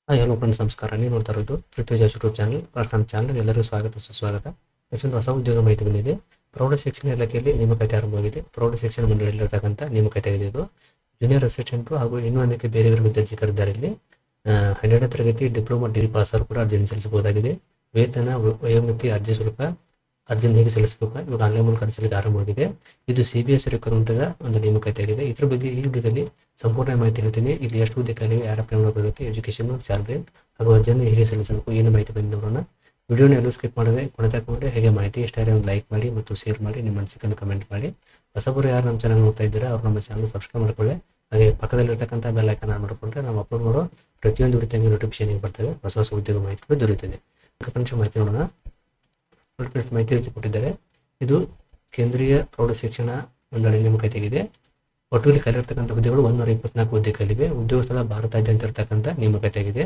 Hi hello friends, ನಮಸ್ಕಾರ. ನೀವು ನೋಡ್ತಾ ಇರೋದು ಪೃಥ್ವಿರಾಜ್ ಯೂಟ್ಯೂಬ್ ಚಾನಲ್. ಫಸ್ಟ್ ನಮ್ಮ ಚಾನಲ್ ಎಲ್ಲರಿಗೂ ಸ್ವಾಗತ ಸುಸ್ವಾಗತ. ಹೆಚ್ಚೊಂದು ಹೊಸ ಉದ್ಯೋಗ ಮಾಹಿತಿ ಬಂದಿದೆ. ಪ್ರೌಢ ಶಿಕ್ಷಣ ಇಲಾಖೆಯಲ್ಲಿ ನೇಮಕಾತಿ ಆರಂಭವಾಗಿದೆ. ಪ್ರೌಢ ಶಿಕ್ಷಣ ಮಂಡಳಿಯಲ್ಲಿರ್ತಕ್ಕಂಥ ನೇಮಕಾತಿ ಆಗಿದೆ. ಇದು ಜೂನಿಯರ್ ಅಸಿಸ್ಟೆಂಟು ಹಾಗೂ ಇನ್ನೂ ಅನೇಕ ಬೇರೆ ಬೇರೆ ಹುದ್ದೆ ಕರೆದಿದ್ದಾರೆ. ಇಲ್ಲಿ 12ನೇ ತರಗತಿ ಡಿಪ್ಲೊಮಾ ಡಿಗ್ರಿ ಪಾಸ್ ಅವರು ಕೂಡ ಅರ್ಜಿಯನ್ನು ಸಲ್ಲಿಸಬಹುದಾಗಿದೆ. ವೇತನ, ವಯೋಮಿತಿ, ಅರ್ಜಿ ಶುಲ್ಕ, ಅರ್ಜಿಯನ್ನು ಹೇಗೆ ಸಲ್ಲಿಸಬೇಕು ಇವಾಗ ಆನ್ಲೈನ್ ಮೂಲಕ ಸಲ್ಲಿಸಲಿಕ್ಕೆ ಆರಂಭವಾಗಿದೆ. ಇದು CBSE ರಿಕ್ರೂಟ್ಮೆಂಟ್ನ ಒಂದು ನೇಮಕಾತಿ ಆಗಿದೆ. ಇದ್ರ ಬಗ್ಗೆ ಈ ವಿಡಿಯೋದಲ್ಲಿ ಸಂಪೂರ್ಣ ಮಾಹಿತಿ ಹೇಳ್ತೀನಿ. ಇಲ್ಲಿ ಎಷ್ಟು ಹುದ್ದೆ ಖಾಲಿ, ಯಾರ ಅಪ್ಲೈ ಮಾಡಬೇಕು, ಎಜುಕೇಶನ್, ಸ್ಯಾಲರಿ ಹಾಗೂ ಅರ್ಜಿಯನ್ನು ಹೇಗೆ ಸಲ್ಲಿಸಬೇಕು, ಏನು ಮಾಹಿತಿ ಬಂದು ನೋಡೋಣ. ವಿಡಿಯೋನ ಎಲ್ಲೂ ಸ್ಕಿಪ್ ಮಾಡದೆ ಕೊನೆ ತನಕ ನೋಡಿ. ಹೇಗೆ ಮಾಹಿತಿ ಇಷ್ಟ ಆದರೆ ಒಂದು ಲೈಕ್ ಮಾಡಿ ಮತ್ತು ಶೇರ್ ಮಾಡಿ, ನಿಮ್ಮ ಅನಿಸಿಕೆ ಕಮೆಂಟ್ ಮಾಡಿ. ಹೊಸಬರು ಯಾರು ನಮ್ಮ ಚಾನಲ್ ನೋಡ್ತಾ ಇದ್ದೀರಾ ಅವ್ರು ನಮ್ಮ ಚಾನಲ್ ಸಬ್ಸ್ಕ್ರೈಬ್ ಮಾಡ್ಕೊಳ್ಳಿ. ಹಾಗೆ ಪಕ್ಕದಲ್ಲಿರ್ತಕ್ಕಂಥ ಬೆಲ್ ಐಕಾನ್ ಆನ್ ಮಾಡಿಕೊಂಡ್ರೆ ನಾವು ಅಪ್ಲೋಡ್ ಮಾಡೋ ಪ್ರತಿಯೊಂದು ವಿಡಿಯೋ ನೋಟಿಫಿಕೇಶನ್ ಬರ್ತವೆ. ಹೊಸ ಹೊಸ ಉದ್ಯೋಗ ಮಾಹಿತಿಗಳು ದೊರೆಯುತ್ತದೆ. ಮಾಹಿತಿ ನೋಡೋಣ. ಮಾಹಿತಿ ರೀತಿ ಕೊಟ್ಟಿದ್ದಾರೆ. ಇದು ಕೇಂದ್ರೀಯ ಪ್ರೌಢ ಶಿಕ್ಷಣ ಮಂಡಳಿ ನೇಮಕಾತಿ ಆಗಿದೆ. ಒಟ್ಟಲ್ಲಿ ಕಲಿರ್ತಕ್ಕಂಥ ಹುದ್ದೆಗಳು 124 ಹುದ್ದೆ ಕಲಿವೆ. ಉದ್ಯೋಗ ಸ್ಥಳ ಭಾರತಾದ್ಯಂತ ಇರತಕ್ಕಂಥ ನೇಮಕಾತಿ ಆಗಿದೆ.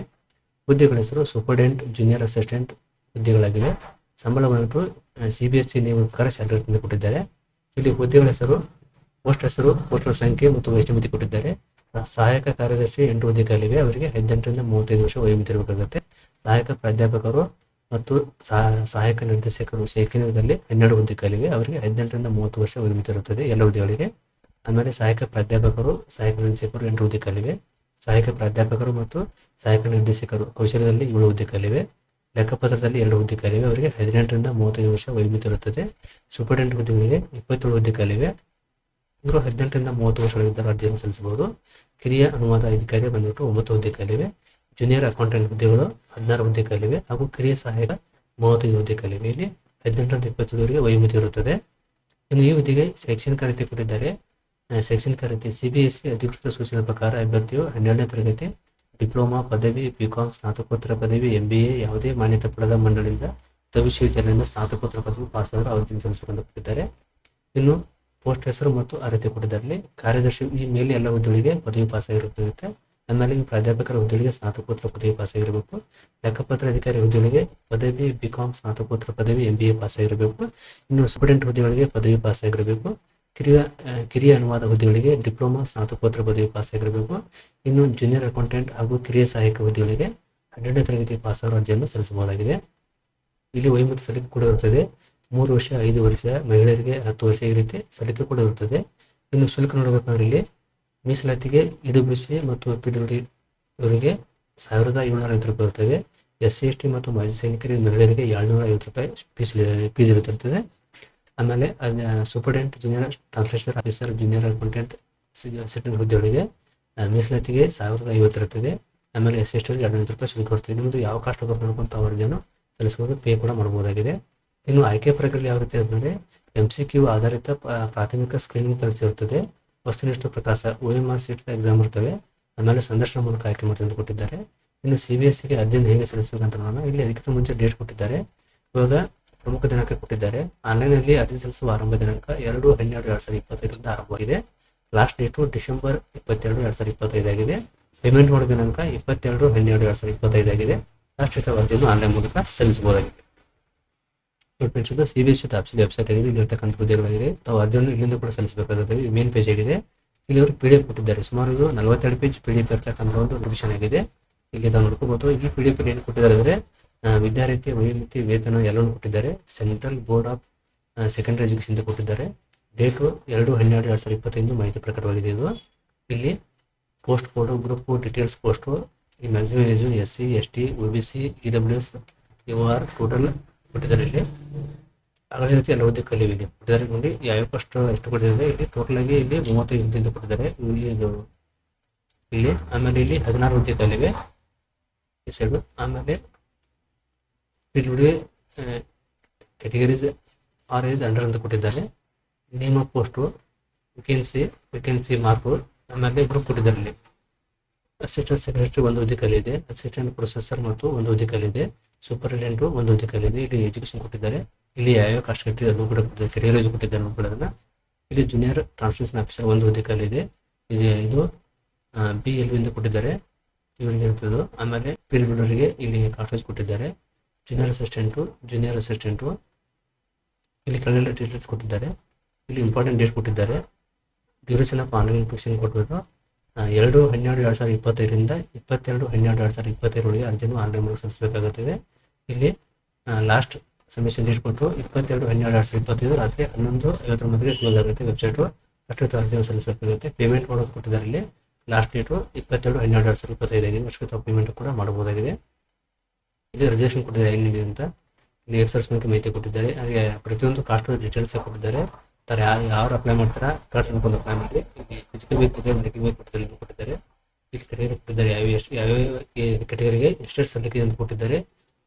ಹುದ್ದೆಗಳ ಹೆಸರು ಸೂಪರ್ಡೆಂಟ್, ಜೂನಿಯರ್ ಅಸಿಸ್ಟೆಂಟ್ ಹುದ್ದೆಗಳಾಗಿವೆ. ಸಂಬಳ ಬಂದು CBSE ನಿಯಮ ಪ್ರಕಾರ ಸ್ಯಾಲರಿ ಕೊಟ್ಟಿದ್ದಾರೆ. ಇಲ್ಲಿ ಹುದ್ದೆಗಳ ಹೆಸರು, ಪೋಸ್ಟ್ ಹೆಸರು, ಪೋಸ್ಟರ್ ಸಂಖ್ಯೆ ಮತ್ತು ವಯಸ್ಸಿನ ಮಿತಿ ಕೊಟ್ಟಿದ್ದಾರೆ. ಸಹಾಯಕ ಕಾರ್ಯದರ್ಶಿ 8 ಹುದ್ದೆ ಖಾಲಿವೆ. ಅವರಿಗೆ 18ರಿಂದ 35 ವರ್ಷ ವಯೋಮಿತಿ ಇರಬೇಕಾಗುತ್ತೆ. ಸಹಾಯಕ ಪ್ರಾಧ್ಯಾಪಕರು ಮತ್ತು ಸಹಾಯಕ ನಿರ್ದೇಶಕರು ಶೈಕ್ಷಣಿಕದಲ್ಲಿ 12 ಹುದ್ದೆ ಖಾಲಿವೆ. ಅವರಿಗೆ 18ರಿಂದ 30 ವರ್ಷ ವಯೋಮಿತಿ ಇರುತ್ತದೆ ಎಲ್ಲ ಹುದ್ದೆಗಳಿಗೆ. ಆಮೇಲೆ ಸಹಾಯಕ ಪ್ರಾಧ್ಯಾಪಕರು, ಸಹಾಯಕ ನಿರ್ದೇಶಕರು 8 ಹುದ್ದೆ ಖಾಲಿವೆ. ಸಹಾಯಕ ಪ್ರಾಧ್ಯಾಪಕರು ಮತ್ತು ಸಹಾಯಕ ನಿರ್ದೇಶಕರು ಕೌಶಲ್ಯದಲ್ಲಿ 7 ಹುದ್ದೆ ಖಾಲಿವೆ. ಲೆಕ್ಕಪತ್ರದಲ್ಲಿ 2 ಹುದ್ದೆ ಖಾಲಿವೆ. ಅವರಿಗೆ 18ರಿಂದ 35 ವರ್ಷ ವಯೋಮಿತಿ ಇರುತ್ತದೆ. ಸೂಪರ್ಡೆಂಟ್ ಹುದ್ದೆಗಳಿಗೆ 27 ಹುದ್ದೆ ಖಾಲಿವೆ. ಇವರು 18ರಿಂದ 30 ವರ್ಷಗಳಿದ್ದ ಅರ್ಜಿಯನ್ನು ಸಲ್ಲಿಸಬಹುದು. ಕಿರಿಯ ಅನುವಾದ ಅಧಿಕಾರಿ ಬಂದ್ಬಿಟ್ಟು 9 ಹುದ್ದೆ ಖಾಲಿವೆ. ಜೂನಿಯರ್ ಅಕೌಂಟೆಂಟ್ ಹುದ್ದೆಗಳು 16 ಹುದ್ದೆ ಖಾಲಿವೆ ಹಾಗೂ ಕಿರಿಯ ಸಹಾಯಕ 35 ಹುದ್ದೆ ಖಾಲಿವೆ. ಇಲ್ಲಿ 18ರಿಂದ 27 ವಯೋಮಿತಿ ಇರುತ್ತದೆ. ಇನ್ನು ಈ ಹುದ್ದೆಗೆ ಶೈಕ್ಷಣಿಕ ಅರ್ಹತೆ ಕೊಟ್ಟಿದ್ದಾರೆ. ಶೈಕ್ಷಣಿಕ ಅರ್ಹತೆ CBSE ಅಧಿಕೃತ ಸೂಚನೆ ಪ್ರಕಾರ ಅಭ್ಯರ್ಥಿಯು 12ನೇ ತರಗತಿ ಡಿಪ್ಲೊಮಾ ಪದವಿ, BCom, ಸ್ನಾತಕೋತ್ತರ ಪದವಿ, MBA ಯಾವುದೇ ಮಾನ್ಯತೆ ಪಡೆದ ಮಂಡಳಿಯಿಂದ ಅಥವಾ ವಿಶ್ವವಿದ್ಯಾಲಯದಿಂದ ಸ್ನಾತಕೋತ್ತರ ಪದವಿ ಪಾಸ್ ಆದರೂ ಅರ್ಜಿಯನ್ನು ಸಲ್ಲಿಸಬೇಕಂತ ಕೊಟ್ಟಿದ್ದಾರೆ. ಇನ್ನು ಪೋಸ್ಟ್ ಹೆಸರು ಮತ್ತು ಅರ್ಹತೆ ಕೊಟ್ಟಿದ್ದಾರೆ. ಕಾರ್ಯದರ್ಶಿ ಈ ಮೇಲೆ ಎಲ್ಲ ಹುದ್ದೆಗಳಿಗೆ ಪದವಿ ಪಾಸ್ ಆಗಿರುತ್ತೆ. ಆಮೇಲೆ ಪ್ರಾಧ್ಯಾಪಕರ ಹುದ್ದೆಗಳಿಗೆ ಸ್ನಾತಕೋತ್ತರ ಪದವಿ ಪಾಸ್ ಆಗಿರಬೇಕು. ಲೆಕ್ಕಪತ್ರ ಅಧಿಕಾರಿ ಹುದ್ದೆಗಳಿಗೆ ಪದವಿ, BCom, ಸ್ನಾತಕೋತ್ತರ ಪದವಿ, MBA ಪಾಸ್ ಆಗಿರಬೇಕು. ಇನ್ನು ಸ್ಟೂಡೆಂಟ್ ಹುದ್ದೆಗಳಿಗೆ ಪದವಿ ಪಾಸ್ ಆಗಿರಬೇಕು. ಕಿರಿಯ ಅನುವಾದ ಹುದ್ದೆಗಳಿಗೆ ಡಿಪ್ಲೊಮಾ, ಸ್ನಾತಕೋತ್ತರ ಪದವಿ ಪಾಸ್ ಆಗಿರಬೇಕು. ಇನ್ನು ಜೂನಿಯರ್ ಅಕೌಂಟೆಂಟ್ ಹಾಗೂ ಕಿರಿಯ ಸಹಾಯಕ ಹುದ್ದೆಗಳಿಗೆ 12ನೇ ತರಗತಿ ಪಾಸ್ ಆಗುವ ಅರ್ಜಿಯನ್ನು ಸಲ್ಲಿಸಬಹುದಾಗಿದೆ. ಇಲ್ಲಿ ವಯೋಮಿತಿ ಸಲ್ಲಿಕೆ ಕೂಡ ಇರುತ್ತದೆ. 3 ವರ್ಷ, 5 ವರ್ಷ, ಮಹಿಳೆಯರಿಗೆ 10 ವರ್ಷ, ಈ ರೀತಿ ಸಲ್ಲಿಕೆ ಕೂಡ ಇರುತ್ತದೆ. ಇನ್ನು ಶುಲ್ಕ ನೋಡಬೇಕಂದ್ರೆ ಇಲ್ಲಿ ಮೀಸಲಾತಿಗೆ EWC ಮತ್ತು PWD ಇವರಿಗೆ 1750 ರೂಪಾಯಿ ಇರುತ್ತದೆ. SC ST ಮತ್ತು ಮಾಜಿ ಸೈನಿಕರಿಗೆ, ಮಹಿಳೆಯರಿಗೆ 750 ರೂಪಾಯಿ ಫೀಸ್ ಇರುತ್ತಿರುತ್ತದೆ. ಆಮೇಲೆ superintendent, junior translation officer, junior accountant assistant ಹುದ್ದೆಗಳಿಗೆ ಮೀಸಲಾತಿಗೆ 1050 ಇರುತ್ತದೆ. ಆಮೇಲೆ SC ST 250 ರೂಪಾಯಿ ಶುಲ್ಕ ಇರುತ್ತದೆ. ನಿಮ್ಮದು ಯಾವ ಕಾಸ್ಟ್ ಬರ್ಕೊಂತ ಅರ್ಜಿಯನ್ನು ಸಲ್ಲಿಸಬಹುದು, ಪೇ ಕೂಡ ಮಾಡಬಹುದಾಗಿದೆ. ಇನ್ನು ಆಯ್ಕೆ ಪ್ರಕ್ರಿಯೆ ಯಾವ ರೀತಿ ಅಂದರೆ MCQ ಆಧಾರಿತ ಪ್ರಾಥಮಿಕ ಸ್ಕ್ರೀನಿಂಗ್ ಪರೀಕ್ಷೆ ಇರುತ್ತದೆ. ವಸ್ತುನಿಷ್ಠ ಪ್ರಕಾಶ OMR ಸೀಟ್ ಎಕ್ಸಾಮ್ ಇರ್ತವೆ. ಆಮೇಲೆ ಸಂದರ್ಶನ ಮೂಲಕ ಆಯ್ಕೆ ಮಾಡ್ಕೊಂಡು ಕೊಟ್ಟಿದ್ದಾರೆ. ಇನ್ನು CBSEಗೆ ಅರ್ಜಿಯನ್ನು ಹೇಗೆ ಸಲ್ಲಿಸಬೇಕಂತ ನೋಡೋಣ. ಇಲ್ಲಿ ಅದಕ್ಕಿಂತ ಮುಂಚೆ ಡೇಟ್ ಕೊಟ್ಟಿದ್ದಾರೆ. ಇವಾಗ ಪ್ರಮುಖ ದಿನಾಂಕ ಕೊಟ್ಟಿದ್ದಾರೆ. ಆನ್ಲೈನಲ್ಲಿ ಅರ್ಜಿ ಸಲ್ಲಿಸುವ ಆರಂಭ ದಿನಾಂಕ 2/12/2025 ಆರಂಭವಾಗಿದೆ. ಲಾಸ್ಟ್ ಡೇಟು ಡಿಸೆಂಬರ್ 22, 2025 ಆಗಿದೆ. ಪೇಮೆಂಟ್ ಮಾಡೋ ದಿನಾಂಕ 22/12/2025 ಆಗಿದೆ. ಲಾಸ್ಟ್ ಡೇಟ್ ಅರ್ಜಿಯನ್ನು ಆನ್ಲೈನ್ ಮೂಲಕ ಸಲ್ಲಿಸಬಹುದಾಗಿದೆ. CBSE ಆಫೀಸಿಯಲ್ ವೆಬ್ಸೈಟ್ ಆಗಿದೆ. ಇಲ್ಲಿರ್ತಕ್ಕಂಥ ಹುದ್ದೆಗಳಾಗಿದೆ. ತಾವು ಅರ್ಜಿಯನ್ನು ಇಲ್ಲಿಂದ ಕೂಡ ಸಲ್ಲಿಸಬೇಕಾಗುತ್ತದೆ. ಮೇನ್ ಪೇಜ್ ಆಗಿದೆ. ಇಲ್ಲಿ ಅವರು PDF ಕೊಟ್ಟಿದ್ದಾರೆ. ಸುಮಾರು ಇದು 42 ಪೇಜ್ PDF ಇರ್ತಕ್ಕಂಥ ಒಂದು ನೋಟಿಫಿಕೇಶನ್ ಆಗಿದೆ. ಇಲ್ಲಿ ತಾವು ನೋಡ್ಕೋಬಹುದು. ಈ PDF ಏನು ಕೊಟ್ಟಿದ್ದಾರೆ ಅಂದರೆ ವಿದ್ಯಾರ್ಥಿ ವಯೋಮಿತಿ, ವೇತನ ಎಲ್ಲವೂ ಕೊಟ್ಟಿದ್ದಾರೆ. Central board of secondary education ಅಂತ ಕೊಟ್ಟಿದ್ದಾರೆ. ಡೇಟು 2/12/2025 ಮಾಹಿತಿ ಪ್ರಕಟವಾಗಿದೆ. ಇದು ಇಲ್ಲಿ post code, group details post, ಈ maximum age SC ST OBC EWS UR total ಕೊಟ್ಟಿದ್ದಾರೆ. ಇಲ್ಲಿ ಅದೇ ರೀತಿ ಎಲ್ಲ ಹುದ್ದೆ ಖಾಲಿ ಇದೆ ಕೊಟ್ಟಿದ್ದಾರೆ. ನೋಡಿ ಯಾವ ಎಷ್ಟು ಕೊಟ್ಟಿದ್ದಾರೆ. ಇಲ್ಲಿ ಟೋಟಲ್ ಆಗಿ ಇಲ್ಲಿ 35 ಹುದ್ದೆ ಕೊಟ್ಟಿದ್ದಾರೆ ಇಲ್ಲಿ. ಆಮೇಲೆ ಇಲ್ಲಿ 16 ಹುದ್ದೆ ಖಾಲಿವೆ ಈ ಸೈಡ್. ಆಮೇಲೆ ಇಲ್ಲಿ ಕ್ಯಾಟಗರೀಸ್ ಆರೇಜ್ ಅಂಡರ್ ಅಂತ ಕೊಟ್ಟಿದ್ದಾರೆ. Name of post, vacancy mark, ಆಮೇಲೆ ಗ್ರೂಪ್ ಕೊಟ್ಟಿದ್ದಾರೆ. ಇಲ್ಲಿ ಅಸಿಸ್ಟೆಂಟ್ ಸೆಕ್ರೆಟರಿ 1 ಹುದ್ದೆ ಖಾಲಿ ಇದೆ. ಅಸಿಸ್ಟೆಂಟ್ ಪ್ರೊಸೆಸರ್ ಮತ್ತು 1 ಹುದ್ದೆ ಖಾಲಿ ಇದೆ. ಸೂಪರಿಂಟೆಂಡೆಂಟು 1 ಹುದ್ದೆ ಖಾಲಿ ಇದೆ. ಇಲ್ಲಿ ಎಜುಕೇಶನ್ ಕೊಟ್ಟಿದ್ದಾರೆ. ಇಲ್ಲಿ ಯಾವ ಕಾಸ್ಟ್ ಕಟ್ಟಿ ಅದು ಕೂಡ ಕೊಟ್ಟಿದ್ದಾರೆ. ಕೆರಿಯರ್ ಕೊಟ್ಟಿದ್ದಾರೆ ನೋಡ್ಕೊಳ್ಳೋದನ್ನ. ಇಲ್ಲಿ ಜೂನಿಯರ್ ಟ್ರಾನ್ಸ್ಲೇಷನ್ ಆಫೀಸರ್ 1 ಹುದ್ದೆ ಖಾಲಿ ಇದೆ. ಇದು BLV ಇಂದ ಕೊಟ್ಟಿದ್ದಾರೆ ಇವರಿಗೆ ಇರ್ತದ್ದು. ಆಮೇಲೆ PWDಗೆ ಇಲ್ಲಿ ಕಾಸ್ಟ್ ಕೊಟ್ಟಿದ್ದಾರೆ. ಜೂನಿಯರ್ ಅಸಿಸ್ಟೆಂಟು ಇಲ್ಲಿ ಕೆಳಗೆಲ್ಲ ಡೀಟೇಲ್ಸ್ ಕೊಟ್ಟಿದ್ದಾರೆ. ಇಲ್ಲಿ ಇಂಪಾರ್ಟೆಂಟ್ ಡೇಟ್ ಕೊಟ್ಟಿದ್ದಾರೆ. ಡ್ಯೂರೇಷನ್ ಆಫ್ ಆನ್ಲೈನ್ ಅಪ್ಲಿಕೇಶನ್ ಕೊಟ್ಬಿಟ್ಟು 2/12/2025ರಿಂದ 22/12/2025 ಅರ್ಜಿಯನ್ನು ಆನ್ಲೈನ್ ಮೂಲಕ ಸಲ್ಲಿಸಬೇಕಾಗುತ್ತದೆ. ಇಲ್ಲಿ ಲಾಸ್ಟ್ ಸಬ್ಮಿಷನ್ ಡೇಟ್ ಕೊಟ್ಟು 22/12/2025 ರಾತ್ರಿ 11:59ಗೆ ಕ್ಲೋಸ್ ಆಗುತ್ತೆ ವೆಬ್ಸೈಟು. ಅಷ್ಟು ಅರ್ಜಿಯನ್ನು ಸಲ್ಲಿಸಬೇಕಾಗುತ್ತೆ. ಪೇಮೆಂಟ್ ಮಾಡೋದು ಕೊಟ್ಟಿದ್ದಾರೆ ಇಲ್ಲಿ. ಲಾಸ್ಟ್ ಡೇಟು 22/12/2025 ಆಗಿದೆ. ಅಷ್ಟು ತಾವು ಪೇಮೆಂಟ್ ಕೂಡ ಮಾಡಬಹುದಾಗಿದೆ. ಇಲ್ಲಿ ರಿಜಿಸ್ಟ್ರೇಷನ್ ಕೊಟ್ಟಿದ್ದಾರೆ ಏನಿದೆ ಅಂತ. ಇಲ್ಲಿ ಎಕ್ಸರ್ಸ್ ಬಗ್ಗೆ ಮಾಹಿತಿ ಕೊಟ್ಟಿದ್ದಾರೆ. ಹಾಗೆ ಪ್ರತಿಯೊಂದು ಕಾಸ್ಟ್ ಡೀಟೇಲ್ಸ್ ಕೊಟ್ಟಿದ್ದಾರೆ. ಯಾರು ಅಪ್ಲೈ ಮಾಡ್ತಾರ ಕರೆಕ್ಟ್ ಅನ್ಕೊಂಡು ಅಪ್ಲೈ ಮಾಡಿ. ಇಲ್ಲಿ ಫಿಸಿಕಲ್ ಬೇಕು ಕೊಟ್ಟಿದ್ದಾರೆ, ಮೆಡಿಕಲ್ ಬೇಕು ಕೊಟ್ಟಿದ್ದಾರೆ. ಇಲ್ಲಿ ಕೆಟಗರಿ ಕೊಟ್ಟಿದ್ದಾರೆ, ಯಾವ್ಯಾವ ಕೆಟಗರಿಗೆ ಎಷ್ಟು ಸಲ್ಲಿಕೆ ಅಂತ ಕೊಟ್ಟಿದ್ದಾರೆ.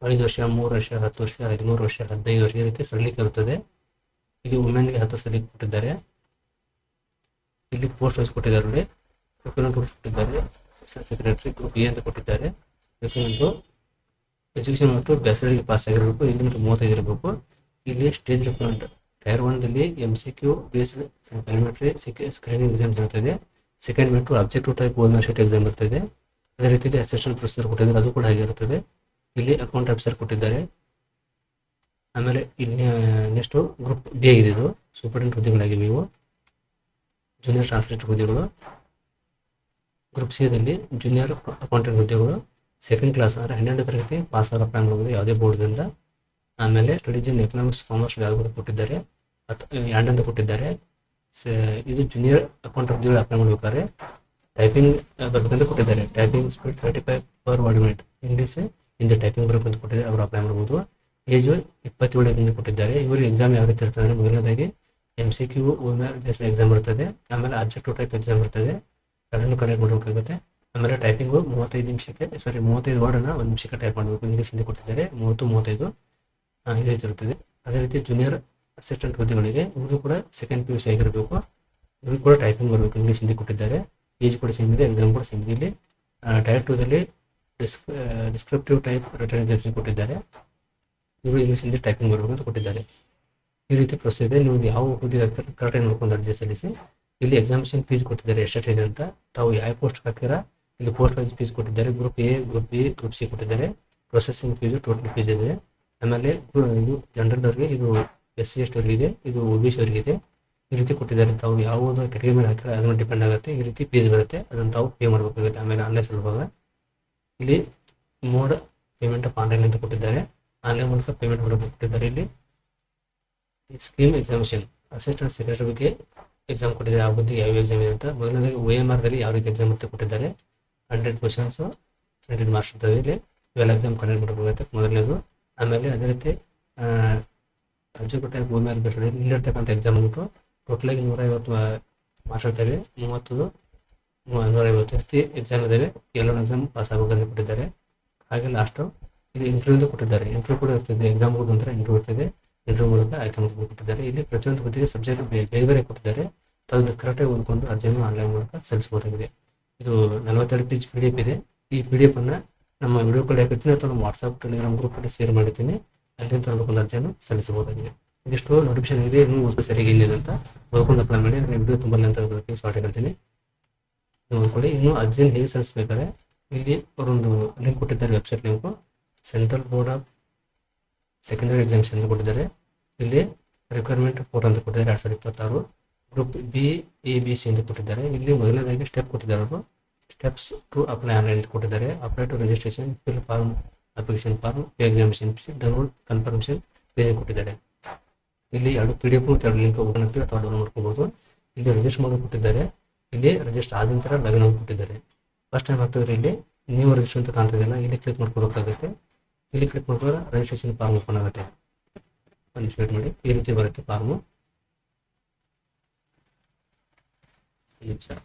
5 ವರ್ಷ, 3 ವರ್ಷ, 10 ವರ್ಷ, 13 ವರ್ಷ, 15 ವರ್ಷ ಈ ರೀತಿ ಸಲ್ಲಿಕೆ ಇರುತ್ತದೆ. ಇಲ್ಲಿ ವುಮೆನ್ಗೆ 10 ಸಲ್ಲಿಕೆ ಕೊಟ್ಟಿದ್ದಾರೆ. ಇಲ್ಲಿ ಪೋಸ್ಟ್ ವೈಸ್ ಕೊಟ್ಟಿದ್ದಾರೆ. ಡಾಕ್ಯುಮೆಂಟ್ ಕೊಟ್ಟಿದ್ದಾರೆ. ಸೆಕ್ರೆಟರಿ ಗ್ರೂಪ್ ಎ ಅಂತ ಕೊಟ್ಟಿದ್ದಾರೆ. ಡಾಕ್ಯುಮೆಂಟು ಎಜುಕೇಷನ್ ಮತ್ತು ಬ್ಯಾಚಲರ್ಗೆ ಪಾಸ್ ಆಗಿರಬೇಕು. ಇಲ್ಲಿ 35 ಇರಬೇಕು. ಇಲ್ಲಿ ಸ್ಟೇಜ್ ರಿಕ್ವೈರ್ಮೆಂಟ್ ಟೈರ್ 1ದಲ್ಲಿ MCQ based preliminary screening exam ಇರ್ತದೆ. ಸೆಕೆಂಡ್ ಮೆಟ್ಟು objective type old sheet exam ಇರ್ತದೆ. ಅದೇ ರೀತಿಯಲ್ಲಿ ಅಸಿಸ್ಟೆಂಟ್ ಪ್ರೊಫೆಸರ್ ಕೊಟ್ಟಿದ್ದಾರೆ, ಅದು ಕೂಡ ಆಗಿರುತ್ತದೆ. ಇಲ್ಲಿ ಅಕೌಂಟ್ ಆಫೀಸರ್ ಕೊಟ್ಟಿದ್ದಾರೆ. ಆಮೇಲೆ ಇಲ್ಲಿ ನೆಕ್ಸ್ಟು ಗ್ರೂಪ್ ಬಿ ಆಗಿದೆ. ಇದು ಸೂಪರಿಂಟೆಂಡೆಂಟ್ ಹುದ್ದೆಗಳಾಗಿವೆ ಇವು. ಜೂನಿಯರ್ ಟ್ರಾನ್ಸ್ಲೇಟರ್ ಹುದ್ದೆಗಳು. ಗ್ರೂಪ್ ಸಿದಲ್ಲಿ ಜೂನಿಯರ್ ಅಕೌಂಟೆಂಟ್ ಹುದ್ದೆಗಳು. ಸೆಕೆಂಡ್ ಕ್ಲಾಸ್ ಅಂದರೆ 12ನೇ ತರಗತಿ ಪಾಸ್ ಆಗಿ ಅಪ್ಲೈ ಮಾಡಬಹುದು ಯಾವುದೇ ಬೋರ್ಡ್ದಿಂದ. ಆಮೇಲೆ ಸ್ಟಡೀಸ್ ಇನ್ ಎಕನಾಮಿಕ್ಸ್ ಕಾಮರ್ಸ್ ಯಾವ್ದು ಕೊಟ್ಟಿದ್ದಾರೆ, 2 ಅಂತ ಕೊಟ್ಟಿದ್ದಾರೆ. ಇದು ಜೂನಿಯರ್ ಅಕೌಂಟ್ ಹುದ್ದೆಗಳು ಅಪ್ಲೈ ಮಾಡಬೇಕಾದ್ರೆ ಟೈಪಿಂಗ್ ಬರ್ಬೇಕಂತ ಕೊಟ್ಟಿದ್ದಾರೆ. Typing speed 35 per word minute. English Hindi typing ಬರಬೇಕಂತ ಕೊಟ್ಟಿದ್ದಾರೆ. ಅವರು ಅಪ್ಲೈ ಮಾಡಬಹುದು. ಏಜು 27 ಕೊಟ್ಟಿದ್ದಾರೆ. ಇವರಿಗೆ ಎಕ್ಸಾಮ್ ಯಾವ ರೀತಿ ಇರ್ತದೆ ಅಂದರೆ ಮೊದಲನೇದಾಗಿ MCQ ಬೇಸ್ಡ್ ಎಕ್ಸಾಮ್ ಇರ್ತದೆ. ಆಮೇಲೆ ಆಬ್ಜೆಕ್ಟಿವ್ ಟೈಪ್ ಎಕ್ಸಾಮ್ ಇರ್ತದೆ. ಎರಡನ್ನು ಕನೆಕ್ಟ್ ಮಾಡಬೇಕಾಗುತ್ತೆ. ಆಮೇಲೆ ಟೈಪಿಂಗು 35 ವರ್ಡನ್ನು 1 ನಿಮಿಷಕ್ಕೆ ಟೈಪ್ ಮಾಡಬೇಕು. ಇಂಗ್ಲೀಷ್ ಹಿಂದಿ ಕೊಟ್ಟಿದ್ದಾರೆ. 30-35 ಈ ರೀತಿ ಇರುತ್ತದೆ. ಅದೇ ರೀತಿ ಜೂನಿಯರ್ ಅಸಿಸ್ಟೆಂಟ್ ಹುದ್ದೆಗಳಿಗೆ ಇವರು ಕೂಡ ಸೆಕೆಂಡ್ PUC ಆಗಿರಬೇಕು. ಇವರು ಕೂಡ ಟೈಪಿಂಗ್ ಬರಬೇಕು. ಇಂಗ್ಲೀಷ್ ಹಿಂದಿ ಕೊಟ್ಟಿದ್ದಾರೆ. ಏಜ್ ಕೂಡ ಸೇಮ್ ಇದೆ, ಎಕ್ಸಾಮ್ ಕೂಡ ಸೇಮ್ ಇದೆ. ಇಲ್ಲಿ ಟೈರ್ 2ದಲ್ಲಿ ಡಿಸ್ಕ್ರಿಪ್ಟಿವ್ ಟೈಪ್ ರಿಟರ್ನ್ ಎಕ್ಸಾಮಿನೇಷನ್ ಕೊಟ್ಟಿದ್ದಾರೆ. ಇವರು ಇಂಗ್ಲೀಷ್ ಹಿಂದಿ ಟೈಪಿಂಗ್ ಬರಬೇಕು ಅಂತ ಕೊಟ್ಟಿದ್ದಾರೆ. ಈ ರೀತಿ ಪ್ರೊಸೆಸ್ ಇದೆ. ನೀವು ಯಾವ ಹುದ್ದೆ ಆಗ್ತಾರೆ ಕರೆಕ್ಟಾಗಿ ನೋಡ್ಕೊಂಡು ಅರ್ಜಿ ಸಲ್ಲಿಸಿ. ಇಲ್ಲಿ ಎಕ್ಸಾಮಿನೇಷನ್ ಫೀಸ್ ಕೊಟ್ಟಿದ್ದಾರೆ ಎಷ್ಟೆಷ್ಟಿದೆ ಅಂತ. ತಾವು ಯಾವ ಪೋಸ್ಟ್ ಹಾಕಿರಾ ಇಲ್ಲಿ ಪೋಸ್ಟ್ ವೈಸ್ ಫೀಸ್ ಕೊಟ್ಟಿದ್ದಾರೆ. Group A, group B, group C ಕೊಟ್ಟಿದ್ದಾರೆ. ಪ್ರೊಸೆಸಿಂಗ್ ಫೀಸು ಟೋಟಲ್ ಫೀಸ್ ಇದೆ. ಆಮೇಲೆ ಇದು ಜನರಲ್ದವ್ರಿಗೆ, ಇದು SC ST ಅವರಿಗೆ ಇದೆ, ಇದು OBC ಅವರಿಗೆ ಇದೆ. ಈ ರೀತಿ ಕೊಟ್ಟಿದ್ದಾರೆ. ತಾವು ಯಾವುದೋ ಕೆಟಗರಿ ಮೇಲೆ ಹಾಕಿದ್ರೆ ಅದ್ರ ಮೇಲೆ ಡಿಪೆಂಡ್ ಆಗುತ್ತೆ. ಈ ರೀತಿ ಫೀಸ್ ಬರುತ್ತೆ, ಅದನ್ನು ತಾವು ಪೇ ಮಾಡಬೇಕಾಗುತ್ತೆ. ಆಮೇಲೆ ಆನ್ಲೈನ್ ಸುಲಭ. ಇಲ್ಲಿ ಮೋಡ್ ಪೇಮೆಂಟ್ ಆಫ್ ಆನ್ಲೈನ್ ಅಂತ ಕೊಟ್ಟಿದ್ದಾರೆ. ಆನ್ಲೈನ್ ಮೂಲಕ ಪೇಮೆಂಟ್ ಮಾಡಬೇಕು ಕೊಟ್ಟಿದ್ದಾರೆ. ಇಲ್ಲಿ ಸ್ಕೀಮ್ ಎಕ್ಸಾಮಿನೇಷನ್ ಅಸಿಸ್ಟೆಂಟ್ ಸೆಕ್ರೆಟರಿ ಬಗ್ಗೆ ಎಕ್ಸಾಮ್ ಕೊಟ್ಟಿದ್ದಾರೆ. ಯಾವ ಬಗ್ಗೆ ಯಾವ ಎಕ್ಸಾಮ್ ಇದೆ ಅಂತ. ಮೊದಲನೇದಾಗಿ OMRದಲ್ಲಿ ಯಾವ ರೀತಿ ಎಕ್ಸಾಮ್ ಅಂತ ಕೊಟ್ಟಿದ್ದಾರೆ. 100 ಕ್ವಶನ್ಸು 100 ಮಾರ್ಕ್ಸ್ ಇರ್ತವೆ. ಇಲ್ಲಿ ಇವೆಲ್ಲ ಎಕ್ಸಾಮ್ ಕಂಡಕ್ಟ್ ಮಾಡಬೇಕಾಗುತ್ತೆ ಮೊದಲನೇದು. ಆಮೇಲೆ ಅದೇ ರೀತಿ ಅಬ್ಜೆಕ್ಟಿವ್ OMR ಬೇಸ್ಡ್ ಇಲ್ಲಿರ್ತಕ್ಕಂಥ ಎಕ್ಸಾಮ್ ಅಂದ್ಬಿಟ್ಟು ಟೋಟಲಾಗಿ 150 ಮಾರ್ಕ್ಸ್ ಇರ್ತವೆ. 150 ರೀತಿ ಎಕ್ಸಾಮ್ ಇದ್ದಾವೆ. ಎಲ್ಲರೂ ಎಕ್ಸಾಮ್ ಪಾಸ್ ಆಗಬೇಕಂತ ಕೊಟ್ಟಿದ್ದಾರೆ. ಹಾಗೆ ಲಾಸ್ಟು ಇಲ್ಲಿ ಇಂಟರ್ವ್ಯೂ ಕೊಟ್ಟಿದ್ದಾರೆ. ಇಂಟರ್ವ್ಯೂ ಕೂಡ ಇರ್ತದೆ. ಎಕ್ಸಾಮ್ ಹೋದ ನಂತರ ಇಂಟರ್ವ್ಯೂ ಇರ್ತದೆ. ಇಂಟರ್ವ್ಯೂ ಮೂಲಕ ಆಯ್ಕೆ ಮಾಡ್ಕೊಂಡು ಕೊಟ್ಟಿದ್ದಾರೆ. ಇಲ್ಲಿ ಪ್ರತಿಯೊಂದು ಹುದ್ದೆಗೆ ಸಬ್ಜೆಕ್ಟ್ ಬೇರೆ ಬೇರೆ ಕೊಟ್ಟಿದ್ದಾರೆ. ತಾವು ಕರೆಕ್ಟಾಗಿ ಓದ್ಕೊಂಡು ಅರ್ಜಿಯನ್ನು ಆನ್ಲೈನ್ ಮೂಲಕ ಸಲ್ಲಿಸಬಹುದಾಗಿದೆ. ಇದು 42 ಪೇಜ್ PDF ಇದೆ. ಈ PDF ಅನ್ನು ನಮ್ಮ ವಿಡಿಯೋ ಕಾಲ್ ಹಾಕಿರ್ತೀನಿ ಅಥವಾ ನಮ್ಮ ವಾಟ್ಸಪ್ ಟೆಲಿಗ್ರಾಮ್ ಗ್ರೂಪಲ್ಲಿ ಶೇರ್ ಮಾಡಿರ್ತೀನಿ. ಅಲ್ಲಿಂದ ತರಬೇಕಂತ ಅರ್ಜಿಯನ್ನು ಸಲ್ಲಿಸಬಹುದಾಗಿದೆ. ಇದಿಷ್ಟು ನೋಟಿಫಿಕೇಶನ್ ಇದೆ. ಇನ್ನೂ ಓದಿಸೋ ಸರಿಯಾಗಿ ಏನಿದೆ ಅಂತ ಓದ್ಕೊಂಡು ಅಪ್ಲೈ ಮಾಡಿ. ವಿಡಿಯೋ ತುಂಬ ಲೆಂತ್ ಆಗೋದಕ್ಕೆ ಶಾರ್ಟ್ ಹೇಳ್ತೀನಿ, ನೋಡ್ಕೊಳ್ಳಿ. ಇನ್ನು ಅರ್ಜಿಯನ್ನು ಹೇಗೆ ಸಲ್ಲಿಸಬೇಕಾದ್ರೆ ಇಲ್ಲಿ ಅವರೊಂದು ಲಿಂಕ್ ಕೊಟ್ಟಿದ್ದಾರೆ, website link. Central board of secondary examination ಅಂತ ಕೊಟ್ಟಿದ್ದಾರೆ. ಇಲ್ಲಿ ರಿಕ್ವೈರ್ಮೆಂಟ್ 4 ಅಂತ ಕೊಟ್ಟಿದ್ದಾರೆ 2026. ಗ್ರೂಪ್ ಬಿ, ABC ಅಂತ ಕೊಟ್ಟಿದ್ದಾರೆ. ಇಲ್ಲಿ ಮೊದಲನೇದಾಗಿ ಸ್ಟೆಪ್ ಕೊಟ್ಟಿದ್ದಾರೆ. ಅವರು ಸ್ಟೆಪ್ಸ್ ಟು ಅಪ್ಲೈ ಆನ್ಲೈನ್ ಅಂತ ಕೊಟ್ಟಿದ್ದಾರೆ. Apply to registration, fill form, application form, examination fees, download confirmation page ಕೊಟ್ಟಿದ್ದಾರೆ. ಇಲ್ಲಿ 2 PDF ಮತ್ತು 2 ಲಿಂಕ್ ಓಪನ್ ಆಗ್ತೀವಿ ಅಥವಾ ಡೌನ್ಲೋಡ್ ಮಾಡ್ಕೋಬಹುದು. ಇಲ್ಲಿ ರಿಜಿಸ್ಟರ್ ಮಾಡೋದು ಕೊಟ್ಟಿದ್ದಾರೆ. ಇಲ್ಲಿ ರಿಜಿಸ್ಟರ್ ಆದ ನಂತರ ಲಾಗಿನ್ ಆಗಿ ಕೊಟ್ಟಿದ್ದಾರೆ. ಫಸ್ಟ್ ಟೈಮ್ ಹಾಕಿದ್ರೆ ಇಲ್ಲಿ ನೀವು ರಿಜಿಸ್ಟರ್ ಅಂತ ಕಾಣ್ತಿದೆಯಲ್ಲ, ಇಲ್ಲಿ ಕ್ಲಿಕ್ ಮಾಡ್ಕೋಬೇಕಾಗುತ್ತೆ. ಇಲ್ಲಿ ಕ್ಲಿಕ್ ಮಾಡಿದ್ರೆ ರಿಜಿಸ್ಟ್ರೇಷನ್ ಫಾರ್ಮ್ ಓಪನ್ ಆಗುತ್ತೆ. ಒಂದು ವೇಟ್ ಮಾಡಿ. ಈ ರೀತಿ ಬರುತ್ತೆ ಫಾರ್ಮು.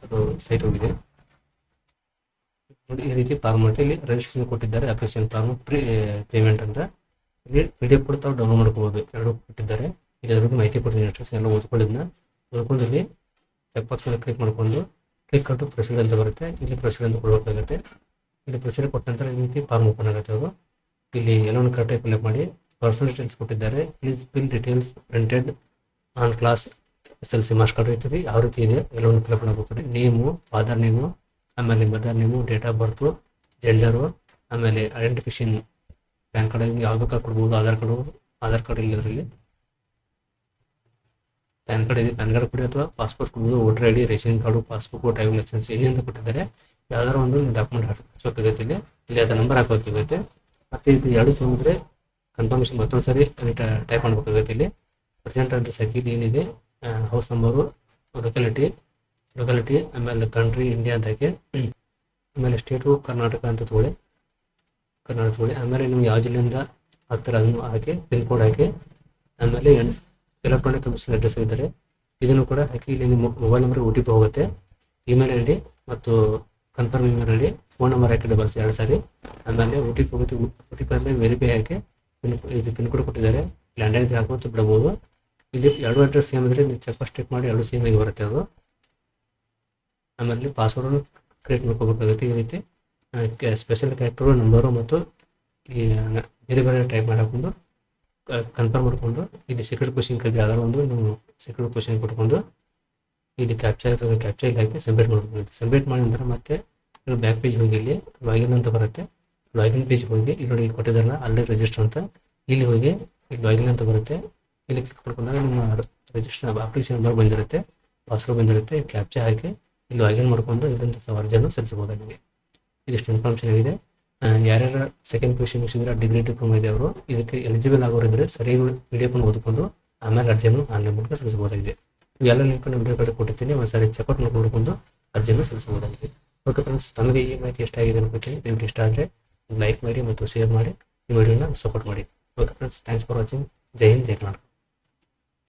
ಅದು ಸೈಟ್ ಹೋಗಿದೆ ನೋಡಿ. ಈ ರೀತಿ ಫಾರ್ಮ್ ಮಾಡುತ್ತೆ. ಇಲ್ಲಿ ರಿಜಿಸ್ಟ್ರೇಷನ್ ಕೊಟ್ಟಿದ್ದಾರೆ, ಅಪ್ಲಿಕೇಶನ್ ಫಾರ್ಮ್, ಪೇಮೆಂಟ್ ಅಂತ. ಇಲ್ಲಿ PDF ಕೂಡ ತಾವು ಡೌನ್ಲೋಡ್ ಮಾಡ್ಕೋಬಹುದು. 2 ಕೊಟ್ಟಿದ್ದಾರೆ. ಇಲ್ಲಿ ಅದ್ರ ಬಗ್ಗೆ ಮಾಹಿತಿ ಕೊಡ್ತೀನಿ. ಇನ್ಸ್ಟ್ರಕ್ಷನ್ ಎಲ್ಲ ಓದ್ಕೊಳ್ಳೋದನ್ನ ಓದ್ಕೊಂಡು ಇಲ್ಲಿ ಚೆಕ್ ಬಾಕ್ಸ್ ಮೇಲೆ ಕ್ಲಿಕ್ ಮಾಡಿಕೊಂಡು ಕ್ಲಿಕ್ ಟು ಪ್ರೊಸೀಡ್ ಅಂತ ಬರುತ್ತೆ. ಇಲ್ಲಿ ಪ್ರೊಸೀಡ್ ಅಂತ ಕೊಡಬೇಕಾಗುತ್ತೆ. ಇಲ್ಲಿ ಪ್ರೊಸೀಡ್ ಕೊಟ್ಟ ನಂತರ ಈ ರೀತಿ ಫಾರ್ಮ್ ಓಪನ್ ಆಗುತ್ತೆ. ಅವರು ಇಲ್ಲಿ ಎಲ್ಲವನ್ನು ಕರೆಕ್ಟಾಗಿ ಫಿಲ್ಅಪ್ ಮಾಡಿ ಪರ್ಸನಲ್ ಡೀಟೇಲ್ಸ್ ಕೊಟ್ಟಿದ್ದಾರೆ. Please fill details printed on class SLC marks card ಇರ್ತೀವಿ ಯಾವ ರೀತಿ ಇದೆ ಎಲ್ಲವನ್ನು ಫಿಲ್ಅಪ್ ಮಾಡಬೇಕು. ನೇಮು, ಫಾದರ್ ನೇಮು, ಆಮೇಲೆ mother name, date of birth, gender, ಆಮೇಲೆ ಐಡೆಂಟಿಫಿಕೇಶನ್ ಪ್ಯಾನ್ ಕಾರ್ಡ್ ಯಾವ ಬೇಕಾದ್ರೆ ಕೊಡ್ಬೋದು. ಆಧಾರ್ ಕಾರ್ಡ್ ಇಲ್ಲಿ ಅದರಲ್ಲಿ ಪ್ಯಾನ್ ಕಾರ್ಡ್ ಇದೆ, ಪ್ಯಾನ್ ಕಾರ್ಡ್ ಕೊಡಿ, ಅಥವಾ ಪಾಸ್ಪೋರ್ಟ್ ಕೊಡಿ, voter I D, ration card, passbook, driving licence ಎಲ್ಲಿಂದ ಕೊಟ್ಟಿದ್ದಾರೆ ಯಾವ್ದಾರು ಒಂದು ಡಾಕ್ಯುಮೆಂಟ್ ಹಚ್ಚಬೇಕಾಗತ್ತೆ. ಇಲ್ಲಿ ಅದರ ನಂಬರ್ ಹಾಕೋಬೇಕಾಗುತ್ತೆ. ಮತ್ತು ಇದು 2 ಸೇಮ್ ಇದ್ರೆ ಕನ್ಫರ್ಮೇಷನ್ ಮತ್ತೊಂದು ಸರಿ ಟೈಪ್ ಮಾಡಬೇಕಾಗುತ್ತೆ. ಇಲ್ಲಿ ಪ್ರೆಸೆಂಟ್ ಅಡ್ರೆಸ್ ಹಾಕಿ, ಇಲ್ಲಿ ಏನಿದೆ ಹೌಸ್ ನಂಬರು, ಲೊಕಾಲಿಟಿ, ಆಮೇಲೆ ಕಂಟ್ರಿ ಇಂಡಿಯಾ ಅಂತ ಹಾಕಿ, ಆಮೇಲೆ ಸ್ಟೇಟು ಕರ್ನಾಟಕ ಅಂತ ತಗೊಳ್ಳಿ, ಆಮೇಲೆ ನಿಮ್ಗೆ ಯಾವ ಜಿಲ್ಲೆಯಿಂದ ಹತ್ತಿರ ಅದನ್ನು ಹಾಕಿ, ಪಿನ್ ಕೋಡ್ ಹಾಕಿ, ಆಮೇಲೆ ಎಲೆಕ್ಟ್ರಾನಿಕ್ ಕಮಿಷನ್ ಅಡ್ರೆಸ್ ಇದ್ದಾರೆ ಇದನ್ನು ಕೂಡ ಹಾಕಿ. ಇಲ್ಲಿ ನಿಮ್ಮ ಮೊಬೈಲ್ ನಂಬರ್ OTP ಹೋಗುತ್ತೆ. ಇಮೇಲ್ ಐ ಡಿ ಮತ್ತು confirm email I D, phone number hockey doubles 2 ಸಾರಿ, ಆಮೇಲೆ OTP ಹೋಗುತ್ತೆ. OTP ಆಮೇಲೆ ವೆರಿಫೈ ಹಾಕಿ, ಇದು ಪಿನ್ ಕೋಡ್ ಕೊಟ್ಟಿದ್ದಾರೆ, ಲ್ಯಾಂಡ್ಲೈನ್ ಹಾಕೋದು ಬಿಡಬಹುದು. ಇಲ್ಲಿ 2 ಅಡ್ರೆಸ್ ಸೇಮ್ ಇದ್ರೆ ನೀವು ಫಸ್ಟ್ ಚೆಕ್ ಮಾಡಿ 2 ಸೇಮ್ ಆಗಿ ಬರುತ್ತೆ ಅದು. ಆಮೇಲೆ ಪಾಸ್ವರ್ಡನ್ನು ಕ್ರಿಯೇಟ್ ಮಾಡ್ಕೋಬೇಕಾಗುತ್ತೆ. ಈ ರೀತಿ ಸ್ಪೆಷಲ್ ಕ್ಯಾರೆಕ್ಟರು, ನಂಬರು ಮತ್ತು ಈ ಬೇರೆ ಟೈಪ್ ಮಾಡಕೊಂಡು ಕನ್ಫರ್ಮ್ ಮಾಡಿಕೊಂಡು, ಇಲ್ಲಿ ಸೀಕ್ರೆಟ್ ಕ್ವಶನ್ ಕೇಳಿದ್ರೆ ಯಾವ್ದಾರು ಒಂದು ನೀವು ಸೀಕ್ರೆಟ್ ಕ್ವಶನ್ ಕೊಟ್ಕೊಂಡು ಇಲ್ಲಿ ಕ್ಯಾಪ್ಚರ್ ಇಲ್ಲಿ ಹಾಕಿ ಸಬ್ಮಿಟ್ ಮಾಡ್ಬೋದು. ಸಬ್ಮಿಟ್ ಮಾಡಿದ ನಂತರ ಮತ್ತೆ ನೀವು ಬ್ಯಾಕ್ ಪೇಜ್ ಹೋಗಿ ಇಲ್ಲಿ ಲಾಗಿನ್ ಅಂತ ಬರುತ್ತೆ. ಲಾಗಿನ್ ಪೇಜ್ ಹೋಗಿ ಇಲ್ಲಿ ನೋಡಿ ಕೊಟ್ಟಿದ್ದಾರಲ್ಲ ಅಲ್ಲೇ ರಿಜಿಸ್ಟರ್ ಅಂತ, ಇಲ್ಲಿ ಹೋಗಿ ಇಲ್ಲಿ ಲಾಗಿನ್ ಅಂತ ಬರುತ್ತೆ. ಇಲ್ಲಿ ಕ್ಲಿಕ್ ಮಾಡ್ಕೊಂಡಾಗ ನಿಮ್ಮ ರಿಜಿಸ್ಟರ್ ಅಪ್ಲಿಕೇಶನ್ ನಂಬರ್ ಬಂದಿರುತ್ತೆ, ಪಾಸ್ವರ್ಡ್ ಬಂದಿರುತ್ತೆ. ಕ್ಯಾಪ್ಚರ್ ಹಾಕಿ ಇಲ್ಲಿ ಲಾಗಿನ್ ಮಾಡ್ಕೊಂಡು ಇದರಿಂದ ಅರ್ಜಿಯನ್ನು ಸಲ್ಲಿಸಬಹುದಾಗಿದೆ. ಇದಿಷ್ಟು ಇನ್ಫಾರ್ಮೇಷನ್ ಆಗಿದೆ. ಯಾರ್ಯಾರು ಸೆಕೆಂಡ್ PUC ಮುಗಿಸಿದ್ರೆ ಡಿಗ್ರಿ ಡಿಪ್ಲೊಮಾ ಇದೆ ಅವರು ಇದಕ್ಕೆ ಎಲಿಜಿಬಲ್ ಆಗೋರಿದ್ರೆ ಸರಿಯಾಗಿ PDF ಓದ್ಕೊಂಡು ಆಮೇಲೆ ಅರ್ಜಿಯನ್ನು ಆನ್ಲೈನ್ ಮೂಲಕ ಸಲ್ಲಿಸಬಹುದಾಗಿದೆ. ಇವೆಲ್ಲ ಲಿಂಕ್ ವಿಡಿಯೋ ಕಡೆ ಕೊಟ್ಟಿರ್ತೀನಿ, ಒಂದ್ಸರಿ ಚೆಕ್ಔಟ್ ಮಾಡ್ಕೊಂಡು ಅರ್ಜಿಯನ್ನು ಸಲ್ಲಿಸಬಹುದಾಗಿದೆ. ಓಕೆ ಫ್ರೆಂಡ್ಸ್, ತಮಗೆ ಈ ಮಾಹಿತಿ ಇಷ್ಟ ಆಗಿದೆ ಅನ್ಕೋತೀನಿ. ನಿಮ್ಗೆ ಇಷ್ಟ ಆದರೆ ಲೈಕ್ ಮಾಡಿ ಮತ್ತು ಶೇರ್ ಮಾಡಿ ಈ ವಿಡಿಯೋನ ಸಪೋರ್ಟ್ ಮಾಡಿ. Okay friends, thanks for watching. Jai Hind, Jai Karnataka.